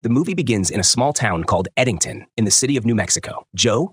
The movie begins in a small town called Eddington in the city of New Mexico.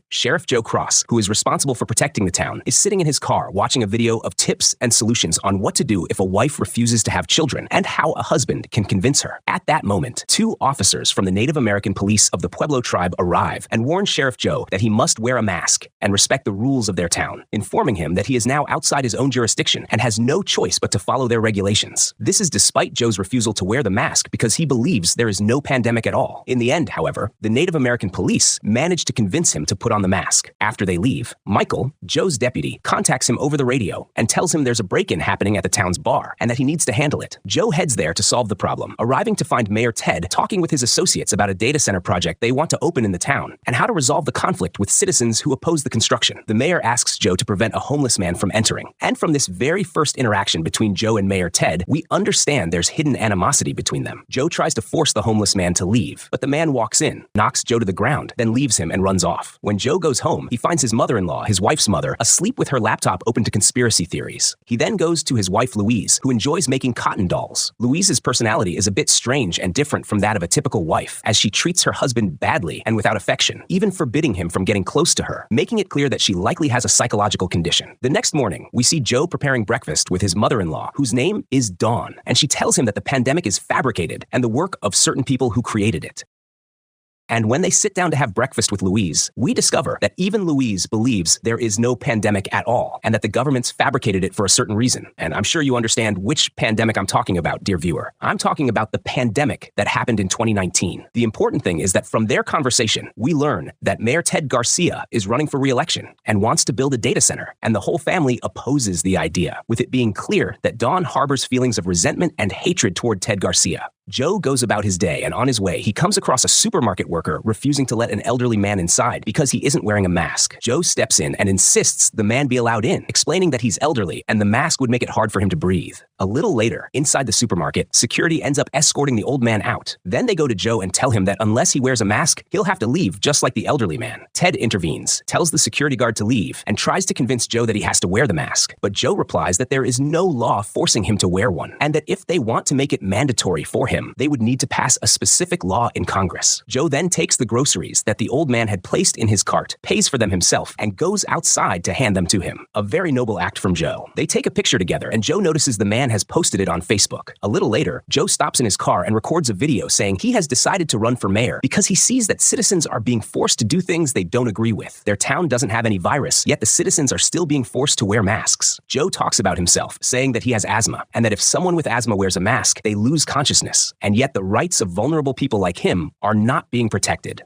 Sheriff Joe Cross, who is responsible for protecting the town, is sitting in his car watching a video of tips and solutions on what to do if a wife refuses to have children and how a husband can convince her. At that moment, 2 officers from the Native American police of the Pueblo tribe arrive and warn Sheriff Joe that he must wear a mask and respect the rules of their town, informing him that he is now outside his own jurisdiction and has no choice but to follow their regulations. This is despite Joe's refusal to wear the mask because he believes there is no pandemic at all. In the end, however, the Native American police manage to convince him to put on the mask. After they leave, Michael, Joe's deputy, contacts him over the radio and tells him there's a break-in happening at the town's bar and that he needs to handle it. Joe heads there to solve the problem, arriving to find Mayor Ted talking with his associates about a data center project they want to open in the town and how to resolve the conflict with citizens who oppose the construction. The mayor asks Joe to prevent a homeless man from entering. And from this very first interaction between Joe and Mayor Ted, we understand there's hidden animosity between them. Joe tries to force the homeless man to leave, but the man walks in, knocks Joe to the ground, then leaves him and runs off. When Joe goes home, he finds his mother-in-law, his wife's mother, asleep with her laptop open to conspiracy theories. He then goes to his wife Louise, who enjoys making cotton dolls. Louise's personality is a bit strange and different from that of a typical wife, as she treats her husband badly and without affection, even forbidding him from getting close to her, making it clear that she likely has a psychological condition. The next morning, we see Joe preparing breakfast with his mother-in-law, whose name is Dawn, and she tells him that the pandemic is fabricated and the work of certain people who created it. And when they sit down to have breakfast with Louise, we discover that even Louise believes there is no pandemic at all and that the government's fabricated it for a certain reason. And I'm sure you understand which pandemic I'm talking about, dear viewer. I'm talking about the pandemic that happened in 2019. The important thing is that from their conversation, we learn that Mayor Ted Garcia is running for re-election and wants to build a data center, and the whole family opposes the idea, with it being clear that Dawn harbors feelings of resentment and hatred toward Ted Garcia. Joe goes about his day, and on his way, he comes across a supermarket worker refusing to let an elderly man inside because he isn't wearing a mask. Joe steps in and insists the man be allowed in, explaining that he's elderly and the mask would make it hard for him to breathe. A little later, inside the supermarket, security ends up escorting the old man out. Then they go to Joe and tell him that unless he wears a mask, he'll have to leave just like the elderly man. Ted intervenes, tells the security guard to leave, and tries to convince Joe that he has to wear the mask. But Joe replies that there is no law forcing him to wear one, and that if they want to make it mandatory for him, they would need to pass a specific law in Congress. Joe then takes the groceries that the old man had placed in his cart, pays for them himself, and goes outside to hand them to him. A very noble act from Joe. They take a picture together, and Joe notices the man has posted it on Facebook. A little later, Joe stops in his car and records a video saying he has decided to run for mayor because he sees that citizens are being forced to do things they don't agree with. Their town doesn't have any virus, yet the citizens are still being forced to wear masks. Joe talks about himself, saying that he has asthma, and that if someone with asthma wears a mask, they lose consciousness, and yet the rights of vulnerable people like him are not being protected.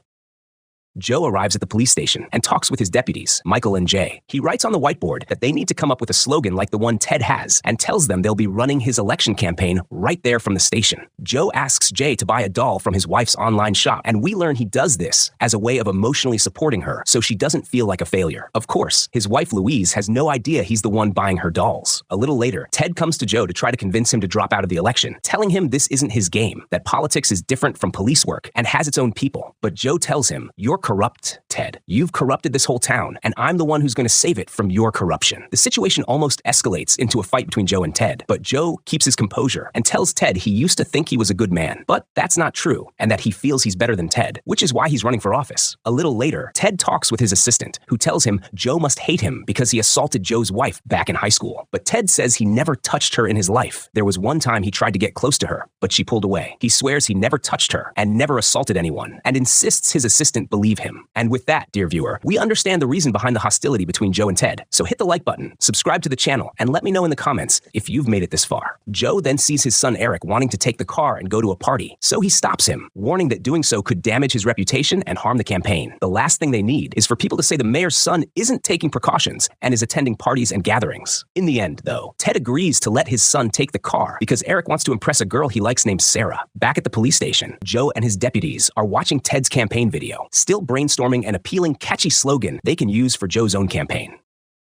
Joe arrives at the police station and talks with his deputies, Michael and Jay. He writes on the whiteboard that they need to come up with a slogan like the one Ted has and tells them they'll be running his election campaign right there from the station. Joe asks Jay to buy a doll from his wife's online shop, and we learn he does this as a way of emotionally supporting her so she doesn't feel like a failure. Of course, his wife Louise has no idea he's the one buying her dolls. A little later, Ted comes to Joe to try to convince him to drop out of the election, telling him this isn't his game, that politics is different from police work and has its own people. But Joe tells him, "You're corrupt, Ted. You've corrupted this whole town, and I'm the one who's going to save it from your corruption." The situation almost escalates into a fight between Joe and Ted, but Joe keeps his composure and tells Ted he used to think he was a good man, but that's not true, and that he feels he's better than Ted, which is why he's running for office. A little later, Ted talks with his assistant, who tells him Joe must hate him because he assaulted Joe's wife back in high school. But Ted says he never touched her in his life. There was one time he tried to get close to her, but she pulled away. He swears he never touched her and never assaulted anyone, and insists his assistant believe him. And with that, dear viewer, we understand the reason behind the hostility between Joe and Ted. So hit the like button, subscribe to the channel, and let me know in the comments if you've made it this far. Joe then sees his son Eric wanting to take the car and go to a party, so he stops him, warning that doing so could damage his reputation and harm the campaign. The last thing they need is for people to say the mayor's son isn't taking precautions and is attending parties and gatherings. In the end, though, Ted agrees to let his son take the car because Eric wants to impress a girl he likes named Sarah. Back at the police station, Joe and his deputies are watching Ted's campaign video, still brainstorming an appealing, catchy slogan they can use for Joe's own campaign.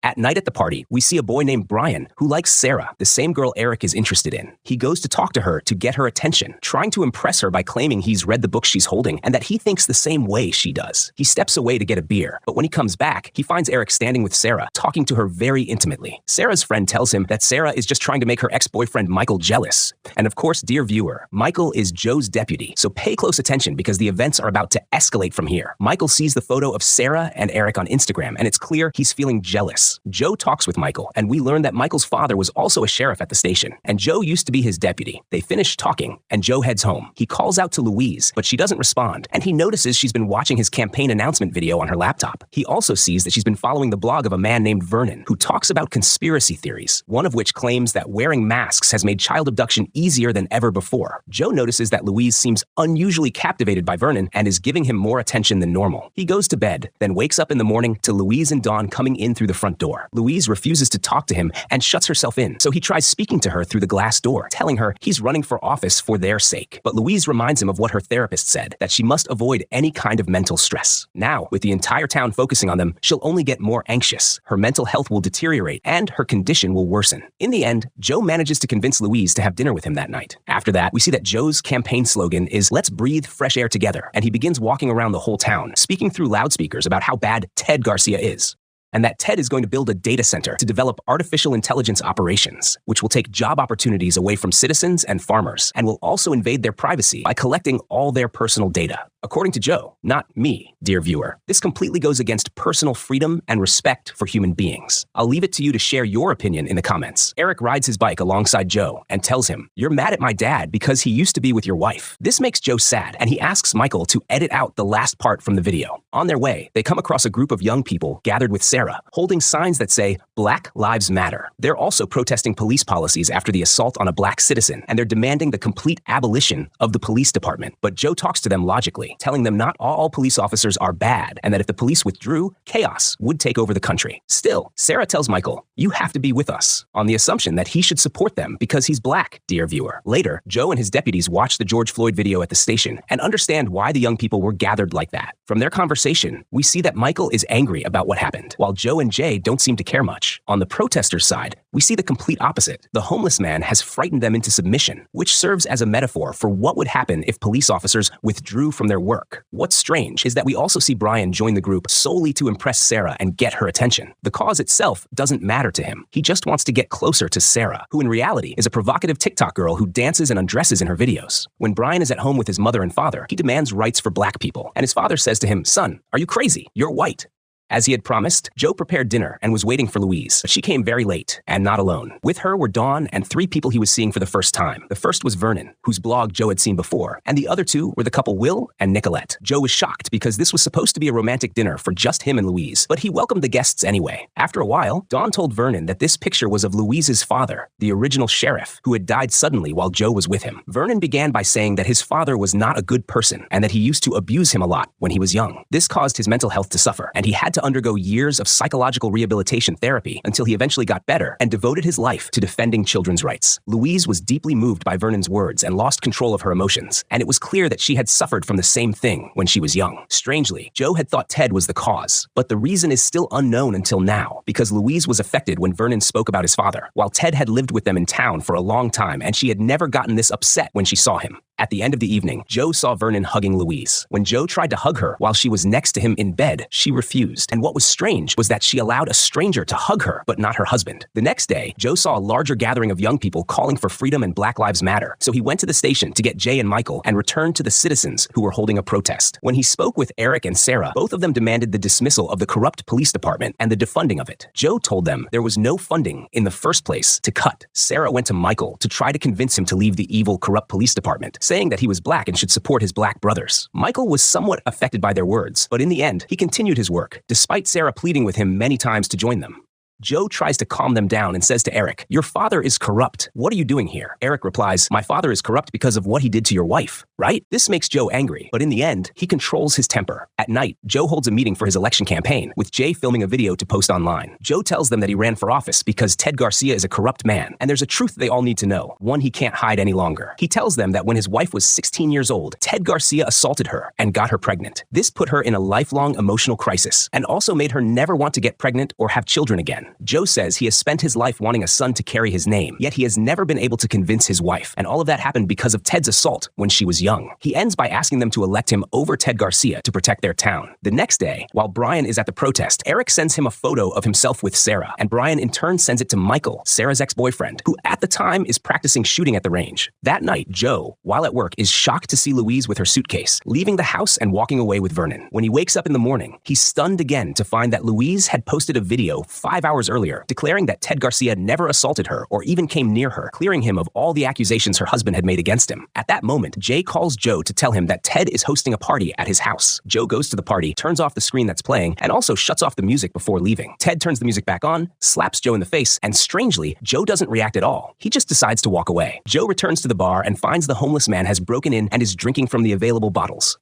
At night at the party, we see a boy named Brian who likes Sarah, the same girl Eric is interested in. He goes to talk to her to get her attention, trying to impress her by claiming he's read the book she's holding and that he thinks the same way she does. He steps away to get a beer, but when he comes back, he finds Eric standing with Sarah, talking to her very intimately. Sarah's friend tells him that Sarah is just trying to make her ex-boyfriend Michael jealous. And of course, dear viewer, Michael is Joe's deputy, so pay close attention because the events are about to escalate from here. Michael sees the photo of Sarah and Eric on Instagram, and it's clear he's feeling jealous. Joe talks with Michael, and we learn that Michael's father was also a sheriff at the station, and Joe used to be his deputy. They finish talking, and Joe heads home. He calls out to Louise, but she doesn't respond, and he notices she's been watching his campaign announcement video on her laptop. He also sees that she's been following the blog of a man named Vernon, who talks about conspiracy theories, one of which claims that wearing masks has made child abduction easier than ever before. Joe notices that Louise seems unusually captivated by Vernon and is giving him more attention than normal. He goes to bed, then wakes up in the morning to Louise and Dawn coming in through the front door. Louise refuses to talk to him and shuts herself in, so he tries speaking to her through the glass door, telling her he's running for office for their sake. But Louise reminds him of what her therapist said, that she must avoid any kind of mental stress. Now, with the entire town focusing on them, she'll only get more anxious. Her mental health will deteriorate, and her condition will worsen. In the end, Joe manages to convince Louise to have dinner with him that night. After that, we see that Joe's campaign slogan is "Let's breathe fresh air together," and he begins walking around the whole town, speaking through loudspeakers about how bad Ted Garcia is, and that Ted is going to build a data center to develop artificial intelligence operations, which will take job opportunities away from citizens and farmers, and will also invade their privacy by collecting all their personal data. According to Joe, not me, dear viewer. This completely goes against personal freedom and respect for human beings. I'll leave it to you to share your opinion in the comments. Eric rides his bike alongside Joe and tells him, "You're mad at my dad because he used to be with your wife." This makes Joe sad, and he asks Michael to edit out the last part from the video. On their way, they come across a group of young people gathered with Sarah, holding signs that say, "Black Lives Matter." They're also protesting police policies after the assault on a black citizen, and they're demanding the complete abolition of the police department. But Joe talks to them logically, telling them not all police officers are bad, and that if the police withdrew, chaos would take over the country. Still, Sarah tells Michael, "You have to be with us," on the assumption that he should support them because he's black, dear viewer. Later, Joe and his deputies watch the George Floyd video at the station and understand why the young people were gathered like that. From their conversation, we see that Michael is angry about what happened, while Joe and Jay don't seem to care much. On the protesters' side, we see the complete opposite. The homeless man has frightened them into submission, which serves as a metaphor for what would happen if police officers withdrew from their work. What's strange is that we also see Brian join the group solely to impress Sarah and get her attention. The cause itself doesn't matter to him. He just wants to get closer to Sarah, who in reality is a provocative TikTok girl who dances and undresses in her videos. When Brian is at home with his mother and father, he demands rights for black people, and his father says to him, "Son, are you crazy? You're white." As he had promised, Joe prepared dinner and was waiting for Louise, but she came very late, and not alone. With her were Dawn and 3 people he was seeing for the first time. The first was Vernon, whose blog Joe had seen before, and the other 2 were the couple Will and Nicolette. Joe was shocked because this was supposed to be a romantic dinner for just him and Louise, but he welcomed the guests anyway. After a while, Dawn told Vernon that this picture was of Louise's father, the original sheriff, who had died suddenly while Joe was with him. Vernon began by saying that his father was not a good person, and that he used to abuse him a lot when he was young. This caused his mental health to suffer, and he had to undergo years of psychological rehabilitation therapy until he eventually got better and devoted his life to defending children's rights. Louise was deeply moved by Vernon's words and lost control of her emotions, and it was clear that she had suffered from the same thing when she was young. Strangely, Joe had thought Ted was the cause, but the reason is still unknown until now, because Louise was affected when Vernon spoke about his father, while Ted had lived with them in town for a long time, and she had never gotten this upset when she saw him. At the end of the evening, Joe saw Vernon hugging Louise. When Joe tried to hug her while she was next to him in bed, she refused. And what was strange was that she allowed a stranger to hug her, but not her husband. The next day, Joe saw a larger gathering of young people calling for freedom and Black Lives Matter. So he went to the station to get Jay and Michael and returned to the citizens who were holding a protest. When he spoke with Eric and Sarah, both of them demanded the dismissal of the corrupt police department and the defunding of it. Joe told them there was no funding in the first place to cut. Sarah went to Michael to try to convince him to leave the evil, corrupt police department, saying that he was black and should support his black brothers. Michael was somewhat affected by their words, but in the end, he continued his work, despite Sarah pleading with him many times to join them. Joe tries to calm them down and says to Eric, "Your father is corrupt. What are you doing here?" Eric replies, "My father is corrupt because of what he did to your wife, right?" This makes Joe angry, but in the end, he controls his temper. At night, Joe holds a meeting for his election campaign, with Jay filming a video to post online. Joe tells them that he ran for office because Ted Garcia is a corrupt man, and there's a truth they all need to know, one he can't hide any longer. He tells them that when his wife was 16 years old, Ted Garcia assaulted her and got her pregnant. This put her in a lifelong emotional crisis, and also made her never want to get pregnant or have children again. Joe says he has spent his life wanting a son to carry his name, yet he has never been able to convince his wife, and all of that happened because of Ted's assault when she was young. He ends by asking them to elect him over Ted Garcia to protect their town. The next day, while Brian is at the protest, Eric sends him a photo of himself with Sarah, and Brian in turn sends it to Michael, Sarah's ex-boyfriend, who at the time is practicing shooting at the range. That night, Joe, while at work, is shocked to see Louise with her suitcase, leaving the house and walking away with Vernon. When he wakes up in the morning, he's stunned again to find that Louise had posted a video 5 hours earlier declaring that Ted Garcia never assaulted her or even came near her, clearing him of all the accusations her husband had made against him. At that moment, Jay calls Joe to tell him that Ted is hosting a party at his house. Joe goes to the party, turns off the screen that's playing, and also shuts off the music before leaving. Ted turns the music back on, slaps Joe in the face, and strangely, Joe doesn't react at all. He just decides to walk away. Joe returns to the bar and finds the homeless man has broken in and is drinking from the available bottles.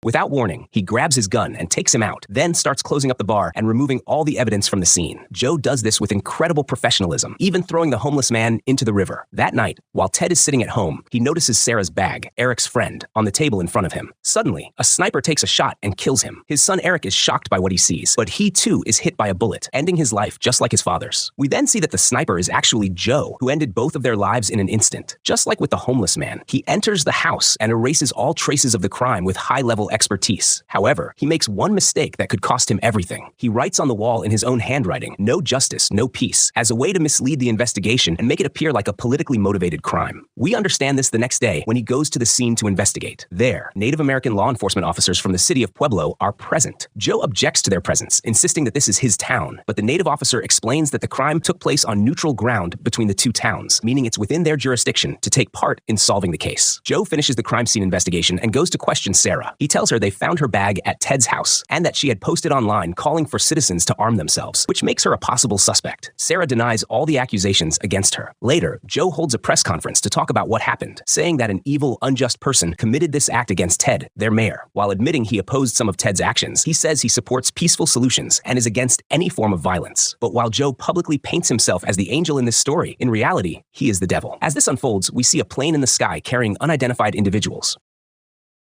Without warning, he grabs his gun and takes him out, then starts closing up the bar and removing all the evidence from the scene. Joe does this with incredible professionalism, even throwing the homeless man into the river. That night, while Ted is sitting at home, he notices Sarah's bag, Eric's friend, on the table in front of him. Suddenly, a sniper takes a shot and kills him. His son Eric is shocked by what he sees, but he too is hit by a bullet, ending his life just like his father's. We then see that the sniper is actually Joe, who ended both of their lives in an instant. Just like with the homeless man, he enters the house and erases all traces of the crime with high-level expertise. However, he makes one mistake that could cost him everything. He writes on the wall in his own handwriting, "No justice, no peace," as a way to mislead the investigation and make it appear like a politically motivated crime. We understand this the next day when he goes to the scene to investigate. There, Native American law enforcement officers from the city of Pueblo are present. Joe objects to their presence, insisting that this is his town, but the native officer explains that the crime took place on neutral ground between the two towns, meaning it's within their jurisdiction to take part in solving the case. Joe finishes the crime scene investigation and goes to question Sarah. He tells her they found her bag at Ted's house and that she had posted online calling for citizens to arm themselves, which makes her a possible suspect. Sarah denies all the accusations against her. Later, Joe holds a press conference to talk about what happened, saying that an evil, unjust person committed this act against Ted, their mayor. While admitting he opposed some of Ted's actions, he says he supports peaceful solutions and is against any form of violence. But while Joe publicly paints himself as the angel in this story, in reality, he is the devil. As this unfolds, we see a plane in the sky carrying unidentified individuals.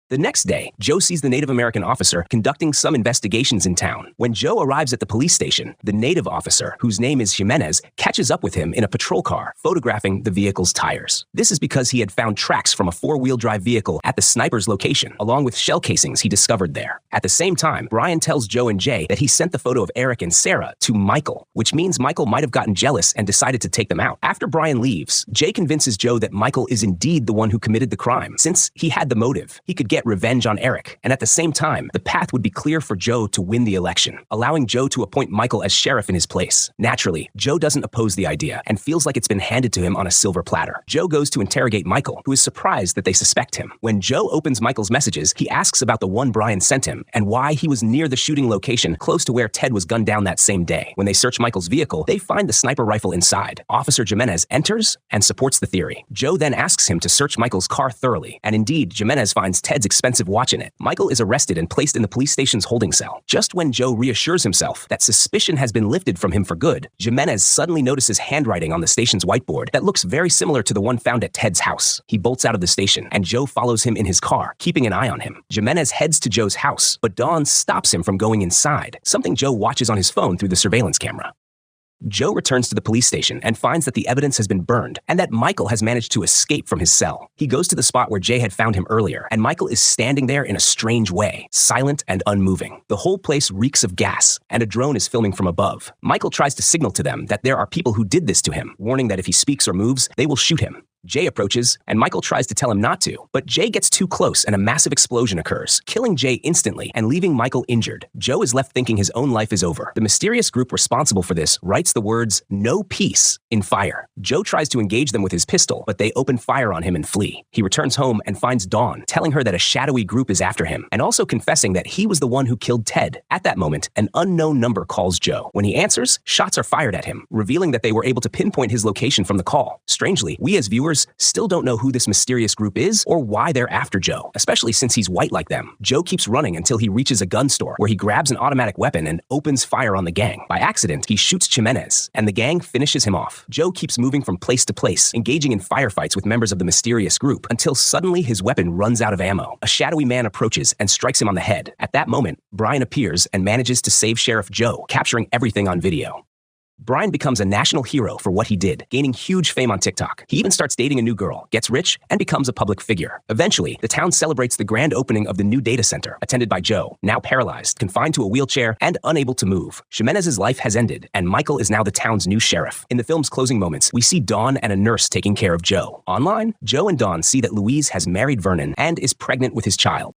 The next day, Joe sees the Native American officer conducting some investigations in town. When Joe arrives at the police station, the native officer, whose name is Jimenez, catches up with him in a patrol car, photographing the vehicle's tires. This is because he had found tracks from a four-wheel drive vehicle at the sniper's location, along with shell casings he discovered there. At the same time, Brian tells Joe and Jay that he sent the photo of Eric and Sarah to Michael, which means Michael might have gotten jealous and decided to take them out. After Brian leaves, Jay convinces Joe that Michael is indeed the one who committed the crime. Since he had the motive, he could get revenge on Eric, and at the same time, the path would be clear for Joe to win the election, allowing Joe to appoint Michael as sheriff in his place. Naturally, Joe doesn't oppose the idea and feels like it's been handed to him on a silver platter. Joe goes to interrogate Michael, who is surprised that they suspect him. When Joe opens Michael's messages, he asks about the one Brian sent him and why he was near the shooting location close to where Ted was gunned down that same day. When they search Michael's vehicle, they find the sniper rifle inside. Officer Jimenez enters and supports the theory. Joe then asks him to search Michael's car thoroughly, and indeed, Jimenez finds Ted's expensive watch in it. Michael is arrested and placed in the police station's holding cell. Just when Joe reassures himself that suspicion has been lifted from him for good, Jimenez suddenly notices handwriting on the station's whiteboard that looks very similar to the one found at Ted's house. He bolts out of the station, and Joe follows him in his car, keeping an eye on him. Jimenez heads to Joe's house, but Dawn stops him from going inside, something Joe watches on his phone through the surveillance camera. Joe returns to the police station and finds that the evidence has been burned and that Michael has managed to escape from his cell. He goes to the spot where Jay had found him earlier, and Michael is standing there in a strange way, silent and unmoving. The whole place reeks of gas, and a drone is filming from above. Michael tries to signal to them that there are people who did this to him, warning that if he speaks or moves, they will shoot him. Jay approaches, and Michael tries to tell him not to, but Jay gets too close and a massive explosion occurs, killing Jay instantly and leaving Michael injured. Joe is left thinking his own life is over. The mysterious group responsible for this writes the words, "No peace," in fire. Joe tries to engage them with his pistol, but they open fire on him and flee. He returns home and finds Dawn, telling her that a shadowy group is after him, and also confessing that he was the one who killed Ted. At that moment, an unknown number calls Joe. When he answers, shots are fired at him, revealing that they were able to pinpoint his location from the call. Strangely, we as viewers still don't know who this mysterious group is or why they're after Joe, especially since he's white like them. Joe keeps running until he reaches a gun store where he grabs an automatic weapon and opens fire on the gang. By accident, he shoots Jimenez, and the gang finishes him off. Joe keeps moving from place to place, engaging in firefights with members of the mysterious group, until suddenly his weapon runs out of ammo. A shadowy man approaches and strikes him on the head. At that moment, Brian appears and manages to save Sheriff Joe, capturing everything on video. Brian becomes a national hero for what he did, gaining huge fame on TikTok. He even starts dating a new girl, gets rich, and becomes a public figure. Eventually, the town celebrates the grand opening of the new data center, attended by Joe, now paralyzed, confined to a wheelchair, and unable to move. Ximenez's life has ended, and Michael is now the town's new sheriff. In the film's closing moments, we see Dawn and a nurse taking care of Joe. Online, Joe and Dawn see that Louise has married Vernon and is pregnant with his child.